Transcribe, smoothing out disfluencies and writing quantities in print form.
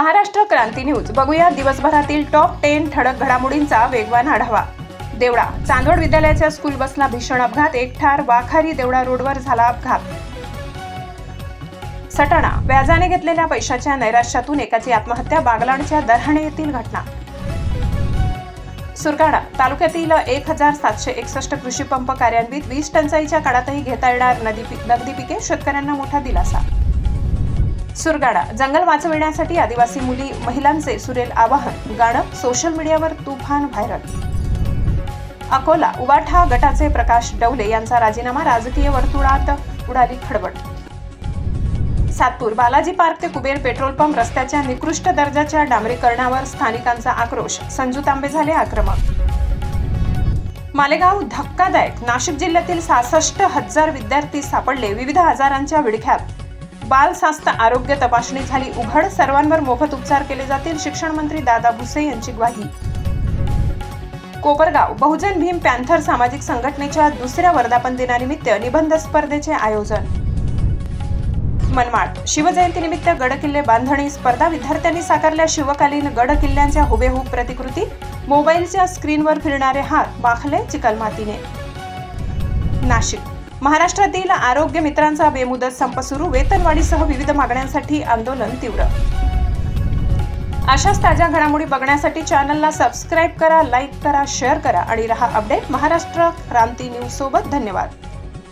महाराष्ट्र क्रांती news बघूया दिवसभरातील top 10 ठळक घडामोडींचा वेगवान आढावा। देवळा चांदवड विद्यालयाच्या स्कूल बसला भीषण अपघात, एक ठार, वाखारी देवळा रोडवर झाला अपघात। सटाणा व्याजाने घेतलेल्या पैशाच्या नैराश्यातून एकाची आत्महत्या, बागलाणच्या दरहाणे येथील घटना। सुरगाणा तालुक्यातील 1761 कृषी पंप कार्यान्वित, 20 टंचाईच्या काळातही घेता येणार नगदी पिके, शेतकऱ्यांना मोठा दिलासा। सुरगाणा जंगल वाचविण्यासाठी आदिवासी महिलांचे सुरेल आवाहन, गाणं सोशल मीडियावर तुफान व्हायरल। अकोला उबाठा गटाचे प्रकाश डवले यांचा राजीनामा, राजकीय वर्तुळात उडाली खळबळ। सातपूर बालाजी पार्क ते कुबेर पेट्रोल पंप रस्त्याच्या निकृष्ट दर्जाच्या डांबरीकरणावर स्थानिकांचा आक्रोश, संजू तांबे झाले आक्रमक। मालेगाव धक्कादायक, नाशिक जिल्ह्यातील 66,000 विद्यार्थी सापडले विविध आजारांच्या विळख्यात, बालस्वास्थ आरोग्य तपासणी झाली उघड, सर्वांवर मोफत उपचार केले जातील, शिक्षण मंत्री दादा भुसे यांची ग्वाही। कोपरगाव बहुजन भीम पॅन्थर सामाजिक संघटनेच्या दुसऱ्या वर्धापन दिनानिमित्त निबंध स्पर्धेचे आयोजन। मनमाड शिवजयंतीनिमित्त गडकिल्ले बांधणी स्पर्धा, विद्यार्थ्यांनी साकारल्या शिवकालीन गड किल्ल्यांच्या हुबेहूब प्रतिकृती, मोबाईलच्या स्क्रीनवर फिरणारे हात माखले चिकलमातीने। नाशिक महाराष्ट्रातील आरोग्य मित्रांचा बेमुदत संप सुरू, वेतनवाढीसह विविध मागण्यांसाठी आंदोलन तीव्र। अशाच ताज्या घडामोडी बघण्यासाठी चॅनलला सबस्क्राईब करा, लाईक करा, शेअर करा आणि रहा अपडेट महाराष्ट्र क्रांती न्यूज सोबत। धन्यवाद।